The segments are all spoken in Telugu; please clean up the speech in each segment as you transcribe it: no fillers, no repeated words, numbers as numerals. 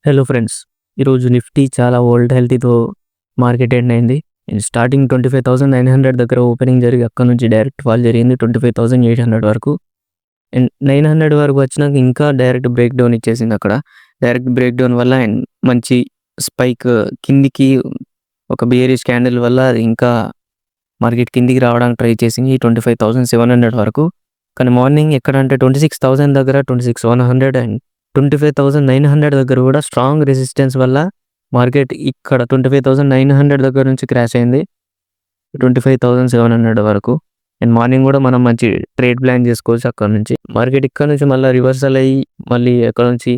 Hello friends. ఈరోజు నిఫ్టీ చాలా వోల్టాలిటీతో మార్కెట్ ఎండ్ అయింది. స్టార్టింగ్ 25,900 దగ్గర ఓపెనింగ్ జరిగి అక్కడి నుంచి డైరెక్ట్ ఫాల్ జరిగింది 25,800 వరకు. అండ్ 900 వరకు వచ్చినాక ఇంకా డైరెక్ట్ బ్రేక్ డౌన్ ఇచ్చేసింది అక్కడ. డైరెక్ట్ బ్రేక్ డౌన్ వల్ల అండ్ మంచి స్పైక్ కిందికి ఒక బేరిష్ క్యాండిల్ వల్ల అది ఇంకా మార్కెట్ కిందికి రావడానికి ట్రై చేసింది 25,700 వరకు. కానీ మార్నింగ్ ఎక్కడంటే 26,000 దగ్గర 26,100 అండ్ 25,900 దగ్గర కూడా స్ట్రాంగ్ రెసిస్టెన్స్ వల్ల మార్కెట్ ఇక్కడ 25,900 దగ్గర నుంచి క్రాష్ అయింది 25,700 వరకు. అండ్ మార్నింగ్ కూడా మనం మంచి ట్రేడ్ ప్లాన్ చేసుకోవచ్చు అక్కడ నుంచి. మార్కెట్ ఇక్కడ నుంచి మళ్ళీ రివర్సల్ అయ్యి మళ్ళీ అక్కడ నుంచి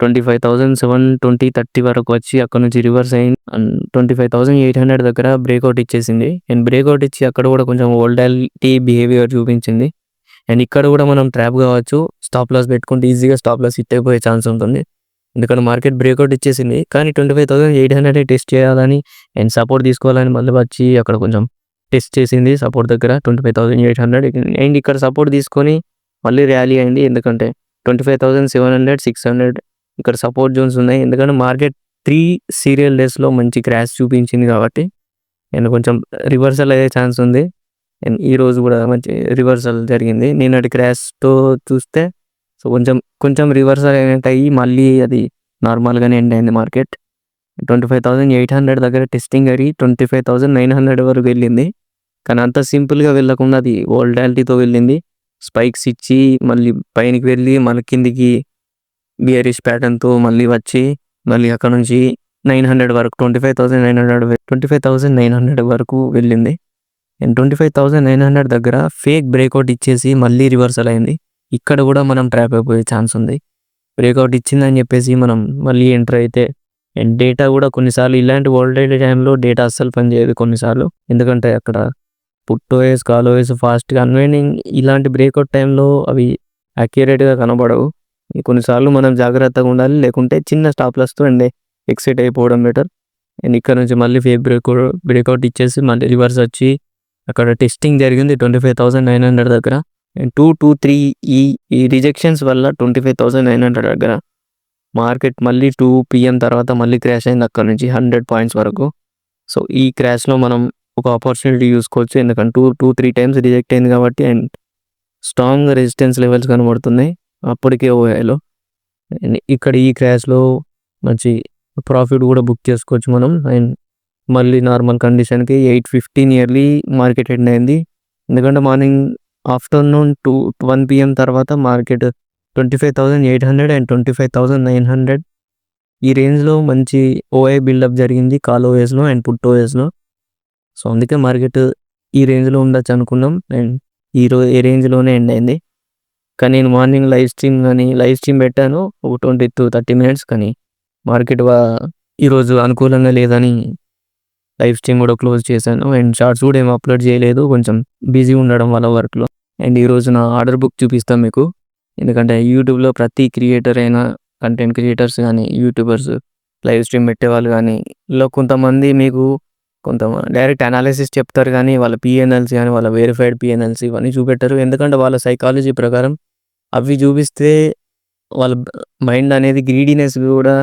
25,720-30 వరకు వచ్చి అక్కడ నుంచి రివర్స్ అయింది అండ్ 25,800 దగ్గర బ్రేక్అవుట్ ఇచ్చేసింది. అండ్ బ్రేక్అవుట్ ఇచ్చి అక్కడ కూడా కొంచెం వోల్టాలిటీ బిహేవియర్ చూపించింది. అండ్ ఇక్కడ కూడా మనం ట్రాప్ కావచ్చు. స్టాప్ లాస్ పెట్టుకుంటే ఈజీగా స్టాప్ లాస్ హిట్ అయిపోయే ఛాన్స్ ఉంటుంది. ఎందుకంటే మార్కెట్ బ్రేక్అవుట్ ఇచ్చేసింది కానీ 25,800 టెస్ట్ చేయాలని అండ్ సపోర్ట్ తీసుకోవాలని మళ్ళీ వచ్చి అక్కడ కొంచెం టెస్ట్ చేసింది సపోర్ట్ దగ్గర 25,800. అండ్ ఇక్కడ సపోర్ట్ తీసుకొని మళ్ళీ ర్యాలీ అయింది. ఎందుకంటే 25,700, 600 ఇక్కడ సపోర్ట్ జోన్స్ ఉన్నాయి. ఎందుకంటే మార్కెట్ 3 సీరియల్ డేస్లో మంచి క్రాష్ చూపించింది కాబట్టి అండ్ కొంచెం రివర్సల్ అయ్యే ఛాన్స్ ఉంది. అండ్ ఈరోజు కూడా మంచి రివర్సల్ జరిగింది. నిన్నటి క్రాష్తో చూస్తే సో కొంచెం రివర్సల్ అయినట్టు అయ్యి మళ్ళీ అది నార్మల్గానే ఎండ్ అయింది మార్కెట్. 25,800 దగ్గర టెస్టింగ్ అయ్యి 25,900 వరకు వెళ్ళింది. కానీ అంత సింపుల్గా వెళ్ళకుండా అది వోల్టాలిటీతో వెళ్ళింది. స్పైక్స్ ఇచ్చి మళ్ళీ పైనకి వెళ్ళి మళ్ళీ కిందికి బియరిష్ ప్యాటర్న్తో మళ్ళీ వచ్చి మళ్ళీ అక్కడ నుంచి 900 వరకు 25,900 వరకు వెళ్ళింది. అండ్ 25,900 దగ్గర ఫేక్ బ్రేక్అవుట్ ఇచ్చేసి మళ్ళీ రివర్సల్ అయింది. ఇక్కడ కూడా మనం ట్రాప్ అయిపోయే ఛాన్స్ ఉంది. బ్రేక్అవుట్ ఇచ్చిందని చెప్పేసి మనం మళ్ళీ ఎంటర్ అయితే అండ్ డేటా కూడా కొన్నిసార్లు ఇలాంటి వోల్టాలిటీ టైంలో డేటా అస్సలు పనిచేయదు కొన్నిసార్లు. ఎందుకంటే అక్కడ పుట్టోయేస్ కాలోయేస్ ఫాస్ట్గా అన్వైండింగ్ ఇలాంటి బ్రేక్అవుట్ టైంలో అవి అక్యురేట్గా కనబడవు. కొన్నిసార్లు మనం జాగ్రత్తగా ఉండాలి. లేకుంటే చిన్న స్టాప్ లాస్తో అండ్ ఎక్సిట్ అయిపోవడం బెటర్. అండ్ ఇక్కడ నుంచి మళ్ళీ ఫేక్ బ్రేక్అవుట్ ఇచ్చేసి మళ్ళీ రివర్స్ వచ్చి అక్కడ టెస్టింగ్ జరిగింది 25,900 దగ్గర. 2-3 ఈ రిజెక్షన్స్ వల్ల 25,900 దగ్గర మార్కెట్ మళ్ళీ 2 PM తర్వాత మళ్ళీ క్రాష్ అయింది అక్కడ నుంచి 100 పాయింట్స్ వరకు. సో ఈ క్రాష్లో మనం ఒక ఆపర్చునిటీ చూసుకోవచ్చు. ఎందుకంటే 2-3 టైమ్స్ రిజెక్ట్ అయింది కాబట్టి అండ్ స్ట్రాంగ్ రెసిస్టెన్స్ లెవెల్స్ కనబడుతున్నాయి అప్పటికే ఓఐలో. ఇక్కడ ఈ క్రాష్లో మంచి ప్రాఫిట్ కూడా బుక్ చేసుకోవచ్చు మనం. అండ్ మళ్ళీ నార్మల్ కండిషన్కి 8:15 నియర్లీ మార్కెట్ ఎండ్ అయింది. ఎందుకంటే మార్నింగ్ ఆఫ్టర్నూన్ 1 PM తర్వాత మార్కెట్ 25,800 అండ్ 25,900 ఈ రేంజ్లో మంచి ఓఐ బిల్డప్ జరిగింది కాల్ ఓఎస్లో అండ్ పుట్ ఓఎస్లో. సో అందుకే మార్కెట్ ఈ రేంజ్లో ఉండొచ్చు అనుకున్నాం అండ్ ఈ రేంజ్లోనే ఎండ్ అయింది. కానీ నేను మార్నింగ్ లైవ్ స్ట్రీమ్ పెట్టాను ఒక 20-30 minutes. కానీ మార్కెట్ ఈరోజు అనుకూలంగా లేదని లైవ్ స్ట్రీమ్ కూడా క్లోజ్ చేశాను. అండ్ షార్ట్స్ కూడా ఏం అప్లోడ్ చేయలేదు, కొంచెం బిజీ ఉండడం వల్ల వర్క్లో. అండ్ ఈరోజు నా ఆర్డర్ బుక్ చూపిస్తాను మీకు. ఎందుకంటే యూట్యూబ్లో ప్రతి క్రియేటర్ అయినా కంటెంట్ క్రియేటర్స్ కానీ యూట్యూబర్స్ లైవ్ స్ట్రీమ్ పెట్టేవాళ్ళు కానీ ఇలా కొంతమంది మీకు డైరెక్ట్ అనాలిసిస్ చెప్తారు కానీ వాళ్ళ పిఎన్ఎల్స్ కానీ వాళ్ళ వెరిఫైడ్ పిఎన్ఎల్స్ ఇవన్నీ చూపెట్టరు. ఎందుకంటే వాళ్ళ సైకాలజీ ప్రకారం అవి చూపిస్తే వాళ్ళ మైండ్ అనేది గ్రీడీనెస్ కూడా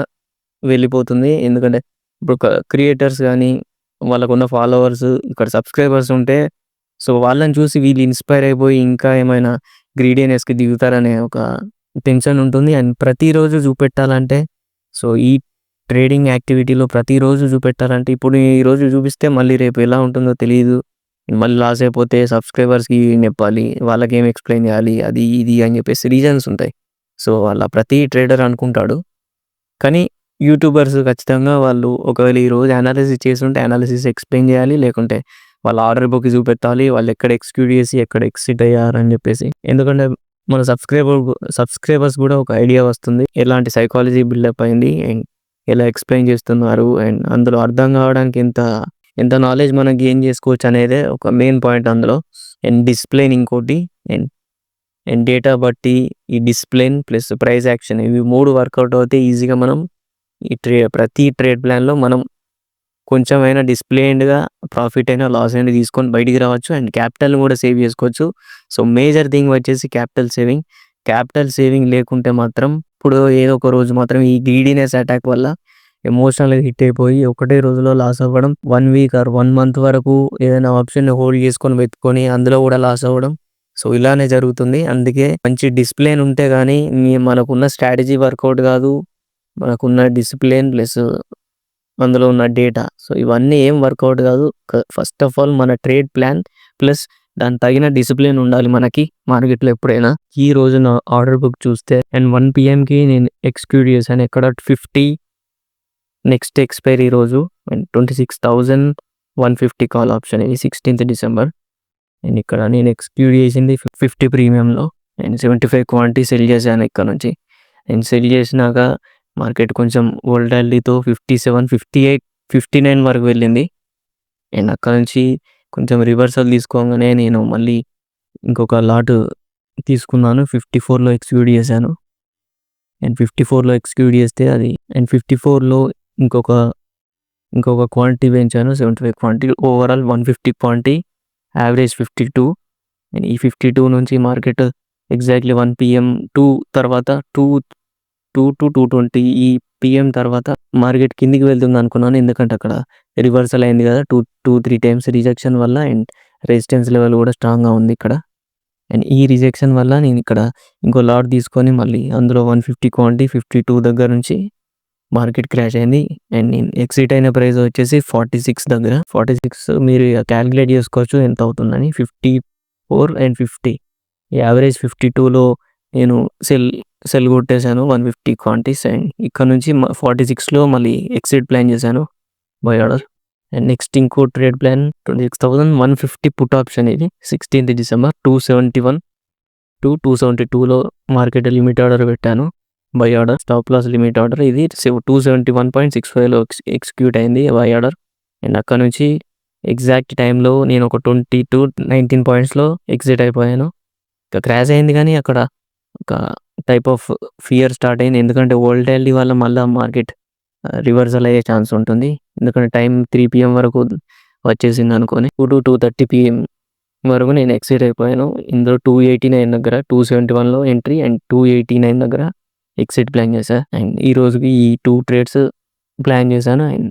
వెళ్ళిపోతుంది. ఎందుకంటే ఇప్పుడు క్రియేటర్స్ కానీ వాళ్ళకున్న ఫాలోవర్స్ ఇక్కడ సబ్స్క్రైబర్స్ ఉంటే సో వాళ్ళని చూసి వీళ్ళు ఇన్స్పైర్ అయిపోయి ఇంకా ఏమైనా గ్రీడీనెస్కి దిగుతారనే ఒక టెన్షన్ ఉంటుంది. అండ్ ప్రతిరోజు చూపెట్టాలంటే సో ఈ ట్రేడింగ్ యాక్టివిటీలో ప్రతిరోజు చూపెట్టాలంటే ఇప్పుడు ఈరోజు చూపిస్తే మళ్ళీ రేపు ఎలా ఉంటుందో తెలియదు. మళ్ళీ లాస్ అయిపోతే సబ్స్క్రైబర్స్కి చెప్పాలి, వాళ్ళకి ఏం ఎక్స్ప్లెయిన్ చేయాలి, అది ఇది అని చెప్పేసి రీజన్స్ ఉంటాయి. సో వాళ్ళ ప్రతి ట్రేడర్ అనుకుంటాడు. కానీ యూట్యూబర్స్ ఖచ్చితంగా వాళ్ళు ఒకవేళ ఈరోజు అనాలిసిస్ చేస్తుంటే అనాలిసిస్ ఎక్స్ప్లెయిన్ చేయాలి, లేకుంటే వాళ్ళ ఆర్డర్ బుక్ చూపెట్టాలి, వాళ్ళు ఎక్కడ ఎక్స్క్యూట్ చేసి ఎక్కడ ఎక్సిట్ అయ్యారని చెప్పేసి. ఎందుకంటే మన సబ్స్క్రైబర్స్ కూడా ఒక ఐడియా వస్తుంది ఎలాంటి సైకాలజీ బిల్డప్ అయింది అండ్ ఎలా ఎక్స్ప్లెయిన్ చేస్తున్నారు అండ్ అందులో అర్థం కావడానికి ఎంత నాలెడ్జ్ మనం గెయిన్ చేసుకోవచ్చు అనేదే ఒక మెయిన్ పాయింట్ అందులో. అండ్ డిస్ప్లేన్ ఇంకోటి అండ్ డేటా బట్టి ఈ డిస్ప్లేన్ ప్లస్ ప్రైస్ యాక్షన్ ఇవి 3 వర్కౌట్ అవుతే ఈజీగా మనం ఈ ప్రతి ట్రేడ్ ప్లాన్లో మనం కొంచెమైనా డిస్ప్లేన్డ్గా ప్రాఫిట్ అయినా లాస్ అయినా తీసుకొని బయటికి రావచ్చు అండ్ క్యాపిటల్ని కూడా సేవ్ చేసుకోవచ్చు. సో మేజర్ థింగ్ వచ్చేసి క్యాపిటల్ సేవింగ్ లేకుంటే మాత్రం ఎప్పుడో ఏదో ఒక రోజు మాత్రం ఈ గ్రీడీనెస్ అటాక్ వల్ల ఎమోషనల్‌గా హిట్ అయిపోయి ఒకటే రోజులో లాస్ అవ్వడం. 1 వీక్ ఆర్ 1 మంత్ వరకు ఏదైనా ఆప్షన్‌ని హోల్డ్ చేసుకొని పెట్టుకొని అందులో కూడా లాస్ అవ్వడం. సో, ఇలానే జరుగుతుంది. అందుకే మంచి డిసిప్లిన్ ఉంటే గానీ మనకున్న స్ట్రాటజీ వర్కౌట్ కాదు. మనకున్న డిసిప్లిన్ ప్లస్ అందులో ఉన్న డేటా. సో, ఇవన్నీ ఏం వర్కౌట్ కాదు. ఫస్ట్ ఆఫ్ ఆల్ మన ట్రేడ్ ప్లాన్ ప్లస్ దానికి తగిన డిసిప్లిన్ ఉండాలి మనకి మార్కెట్‌లో ఎప్పుడైనా. ఈ రోజు నా ఆర్డర్ బుక్ చూస్తే అండ్ 1 పీఎంకి నేను ఎగ్జిక్యూట్ చేశాను. ఎక్కడ 50 నెక్స్ట్ ఎక్స్‌పైరీ రోజు అండ్ 26,150 కాల్ ఆప్షన్ ఇది 16th డిసెంబర్. అండ్ ఇక్కడ నేను ఎగ్జిక్యూట్ చేసింది 50 ప్రీమియంలో అండ్ 75 క్వాంటిటీ సెల్ చేశాను ఇక్కడ నుంచి. అండ్ సెల్ చేసినాక మార్కెట్ కొంచెం వోల్టాలిటీతో 57, 58, 59 వరకు వెళ్ళింది. అండ్ అక్కడ నుంచి కొంచెం రివర్సల్ తీసుకోగానే నేను మళ్ళీ ఇంకొక లాట్ తీసుకున్నాను. 54లో ఎగ్జిక్యూట్ చేశాను. అండ్ 54లో ఎగ్జిక్యూట్ చేస్తే అది అండ్ 54లో ఇంకొక క్వాంటిటీ పెంచాను. 75 quantity overall 150 quantity average 52. And ఈ 52 నుంచి మార్కెట్ ఎగ్జాక్ట్లీ 1 PM 2 తర్వాత 2-220 ఈ PM తర్వాత మార్కెట్ కిందికి వెళ్తుంది అనుకున్నాను. ఎందుకంటే అక్కడ రివర్సల్ అయింది కదా 2-3 టైమ్స్ రిజెక్షన్ వల్ల అండ్ రెసిస్టెన్స్ లెవెల్ కూడా స్ట్రాంగ్గా ఉంది ఇక్కడ. అండ్ ఈ రిజెక్షన్ వల్ల నేను ఇక్కడ ఇంకో లాట్ తీసుకొని మళ్ళీ అందులో 150 క్వాంటిటీ 52 దగ్గర నుంచి మార్కెట్ క్రాష్ అయింది. అండ్ నేను ఎగ్జిట్ అయిన ప్రైస్ వచ్చేసి 46 దగ్గర. 46 మీరు క్యాలిక్యులేట్ చేసుకోవచ్చు ఎంత అవుతుందని. 54 అండ్ 50 యావరేజ్ 52లో నేను సెల్ కొట్టేశాను 150 క్వాంటిటీస్. అండ్ ఇక్కడ నుంచి 46లో మళ్ళీ ఎగ్జిట్ ప్లాన్ చేశాను బై ఆర్డర్. అండ్ నెక్స్ట్ ఇంకో ట్రేడ్ ప్లాన్ 26,150 పుట్ ఆప్షన్ ఇది 16th డిసెంబర్ 271 to 272లో మార్కెట్ లిమిట్ ఆర్డర్ పెట్టాను buy order. Stop loss limit order ఇది 271.65లో ఎగ్జిక్యూట్ అయింది బై ఆర్డర్. అండ్ అక్కడ నుంచి ఎగ్జాక్ట్ టైంలో నేను ఒక 20-19 పాయింట్స్లో ఎగ్జిట్ అయిపోయాను. ఇంకా క్రాష్ అయింది కానీ అక్కడ ఒక టైప్ ఆఫ్ ఫియర్ స్టార్ట్ అయింది. ఎందుకంటే వోల్టాలిటీ వల్ల మళ్ళీ మార్కెట్ రివర్సల్ అయ్యే ఛాన్స్ ఉంటుంది. ఎందుకంటే టైం 3 PM వరకు వచ్చేసింది అనుకొని 2-2:30 PM వరకు నేను ఎగ్జిట్ అయిపోయాను. ఇందులో 289 దగ్గర 271లో ఎంట్రీ అండ్ 289 దగ్గర ఎగ్జిట్ ప్లాన్ చేశాను. అండ్ ఈ రోజుకి ఈ 2 ట్రేడ్స్ ప్లాన్ చేశాను అండ్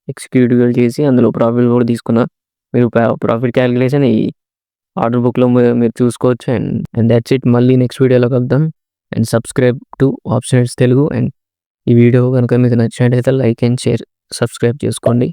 ఎగ్జిక్యూట్ చేసి అందులో ప్రాఫిట్ కూడా తీసుకున్నాను. మీరు ప్రాఫిట్ క్యాలిక్యులేషన్ ఈ ఆర్డర్ బుక్లో మీరు చూసుకోవచ్చు. And that's it. మళ్ళీ నెక్స్ట్ వీడియోలో కలుద్దాం. And subscribe to options Telugu. And ఈ వీడియో కనుక మీకు నచ్చినట్లయితే లైక్ అండ్ షేర్ సబ్స్క్రైబ్ చేసుకోండి.